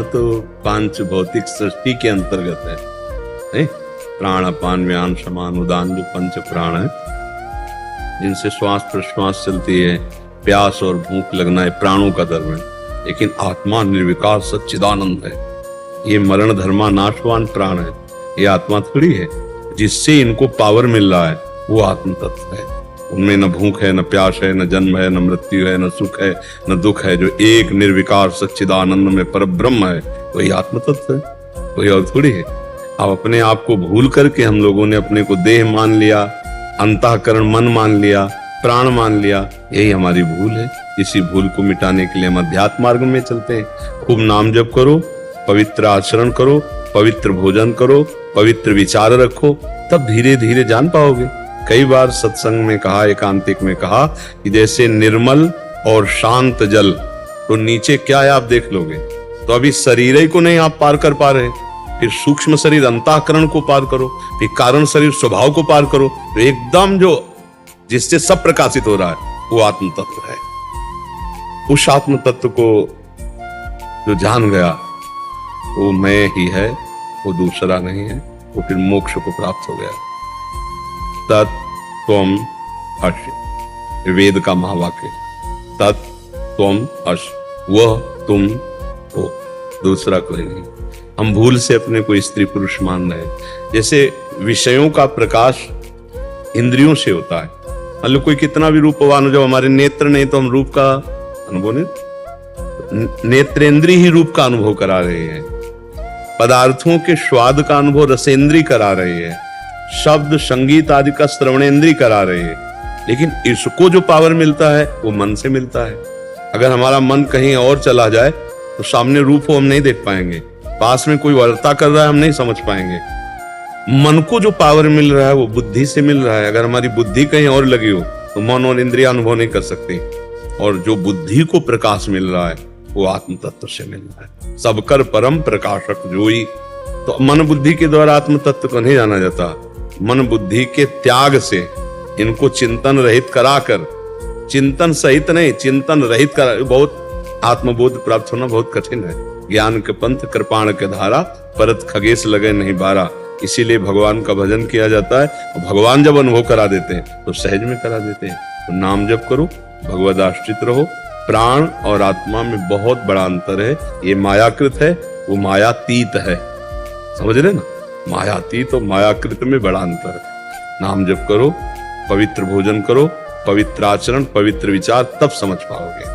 प्राण तो पांच भौतिक सृष्टि के अंतर्गत है, नहीं? प्राण अपान व्यान समान उदान जो पंच प्राण है, जिनसे श्वास प्रश्वास चलती है, प्यास और भूख लगना है, प्राणों का धर्म है। लेकिन आत्मा निर्विकार सच्चिदानंद है, ये मरण धर्मा नाशवान प्राण है, ये आत्मा थोड़ी है। जिससे इनको पावर मिल रहा है वो आत्म तत्व है। उनमें न भूख है, न प्यास है, न जन्म है, न मृत्यु है, न सुख है, न दुख है। जो एक निर्विकार सच्चिदानंद में परब्रह्म है वही आत्म तत्व है, कोई और थोड़ी है। अब अपने आप को भूल करके हम लोगों ने अपने को देह मान लिया, अंतःकरण मन मान लिया, प्राण मान लिया, यही हमारी भूल है। इसी भूल को मिटाने के लिए हम अध्यात्म मार्ग में चलते हैं। खूब नाम जप करो, पवित्र आचरण करो, पवित्र भोजन करो, पवित्र विचार रखो, तब धीरे धीरे जान पाओगे। कई बार सत्संग में कहा, एकांतिक में कहा कि जैसे निर्मल और शांत जल, तो नीचे क्या है आप देख लोगे। तो अभी शरीर ही को नहीं आप पार कर पा रहे, फिर सूक्ष्म शरीर अंतःकरण को पार करो, फिर कारण शरीर स्वभाव को पार करो, तो एकदम जो जिससे सब प्रकाशित हो रहा है वो आत्म तत्व है। उस आत्म तत्व को जो जान गया वो मैं ही है, वो दूसरा नहीं है, वो फिर मोक्ष को प्राप्त हो गया। तत् त्वम असि, वेद का महावाक्य, तत् त्वम असि, वह तुम हो, दूसरा कोई नहीं। हम भूल से अपने को स्त्री पुरुष मान रहे हैं। जैसे विषयों का प्रकाश इंद्रियों से होता है, मतलब कोई कितना भी रूपवान हो, जब हमारे नेत्र नहीं तो हम रूप का अनुभव नहीं, नेत्रेंद्री ही रूप का अनुभव करा रहे हैं। पदार्थों के स्वाद का अनुभव रसेंद्री करा रहे हैं, शब्द संगीत आदि का श्रवणेंद्री करा रहे हैं। लेकिन इसको जो पावर मिलता है वो मन से मिलता है। अगर हमारा मन कहीं और चला जाए तो सामने रूप को हम नहीं देख पाएंगे, पास में कोई वर्ता कर रहा है हम नहीं समझ पाएंगे। मन को जो पावर मिल रहा है वो बुद्धि से मिल रहा है। अगर हमारी बुद्धि कहीं और लगी हो तो मन और इंद्रिया अनुभव नहीं कर सकती, और जो बुद्धि को प्रकाश मिल रहा है वो आत्म तत्व से मिल रहा है। सबकर परम प्रकाशक जोई। तो मन बुद्धि के द्वारा आत्म तत्व को नहीं जाना जाता, मन बुद्धि के त्याग से इनको चिंतन रहित कराकर, चिंतन सहित नहीं, चिंतन रहित कर, बहुत आत्मबोध प्राप्त होना बहुत कठिन है। ज्ञान के पंथ कृपाण के धारा, परत खगेश लगे नहीं बारा। इसीलिए भगवान का भजन किया जाता है। भगवान जब अनुभव करा देते हैं तो सहज में करा देते हैं। तो नाम जप करो, भगवद आश्रित रहो। प्राण और आत्मा में बहुत बड़ा अंतर है। ये मायाकृत है, वो मायातीत है, समझ रहे ना? मायातीत और मायाकृत में बड़ा अंतर है। नाम जप करो, पवित्र भोजन करो, पवित्र आचरण, पवित्र विचार, तब समझ पाओगे।